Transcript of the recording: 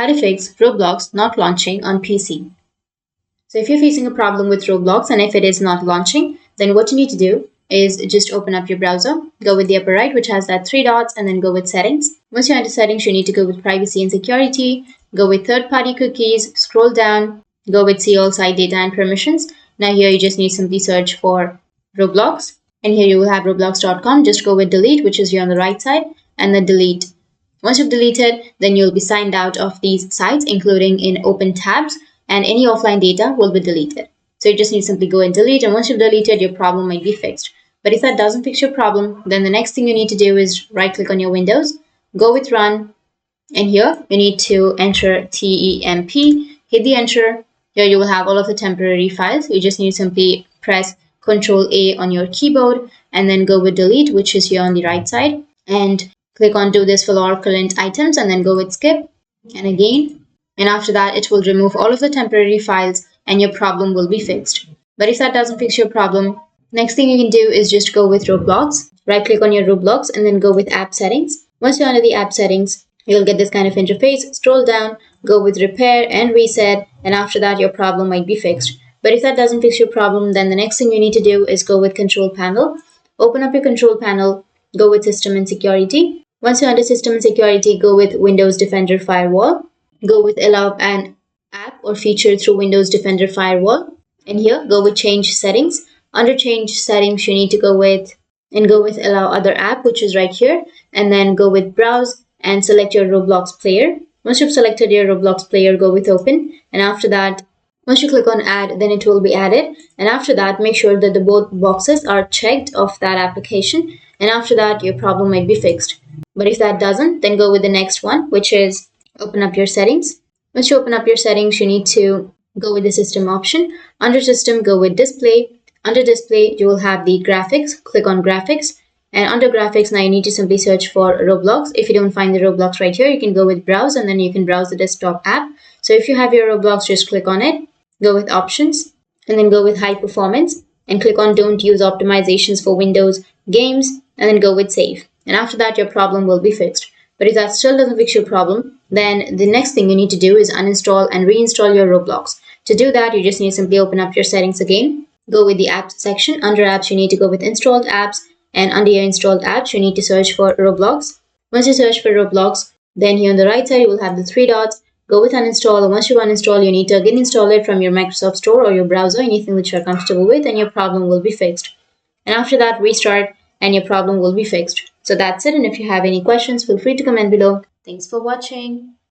How to fix Roblox not launching on PC. So if you're facing a problem with Roblox and if it is not launching, then what you need to do is just open up your browser, go with the upper right, which has that three dots, and then go with settings. Once you're into settings, you need to go with privacy and security, go with third-party cookies, scroll down, go with see all site data and permissions. Now here you just need to simply search for Roblox, and here you will have roblox.com. Just go with delete, which is here on the right side, and then delete. Once you've deleted, then you'll be signed out of these sites, including in open tabs, and any offline data will be deleted. So you just need to simply go and delete, and once you've deleted, your problem might be fixed. But if that doesn't fix your problem, then the next thing you need to do is right-click on your Windows, go with Run, and here you need to enter TEMP, hit the enter. Here you will have all of the temporary files. You just need to simply press Ctrl-A on your keyboard, and then go with Delete, which is here on the right side, and click on Do this for all current items, and then go with Skip, and again. And after that, it will remove all of the temporary files, and your problem will be fixed. But if that doesn't fix your problem, next thing you can do is just go with Roblox, right click on your Roblox, and then go with app settings. Once you're under the app settings, you'll get this kind of interface. Scroll down, go with repair and reset, and after that your problem might be fixed. But if that doesn't fix your problem, then the next thing you need to do is go with control panel. Open up your control panel, go with system and security. Once you're under system and security, go with Windows Defender Firewall. Go with allow an app or feature through Windows Defender Firewall. And here, go with change settings. Under change settings, you need to go with allow other app, which is right here. And then go with browse and select your Roblox player. Once you've selected your Roblox player, go with open. And after that, once you click on add, then it will be added. And after that, make sure that the both boxes are checked of that application. And after that, your problem might be fixed. But if that doesn't, then go with the next one, which is open up your settings. Once you open up your settings, you need to go with the system option. Under system, go with display. Under display, you will have the graphics. Click on graphics. And under graphics, now you need to simply search for Roblox. If you don't find the Roblox right here, you can go with browse, and then you can browse the desktop app. So if you have your Roblox, just click on it. Go with options, and then go with high performance, and click on don't use optimizations for Windows games, and then go with save. And after that, your problem will be fixed. But if that still doesn't fix your problem, then the next thing you need to do is uninstall and reinstall your Roblox. To do that, you just need to simply open up your settings again. Go with the apps section. Under apps, you need to go with installed apps, and under your installed apps, you need to search for Roblox. Once you search for Roblox, then here on the right side, you will have the three dots. Go with uninstall, and once you uninstall, you need to again install it from your Microsoft Store or your browser, anything which you're comfortable with, and your problem will be fixed. And after that, restart, and your problem will be fixed. So that's it, and if you have any questions, feel free to comment below. Thanks for watching.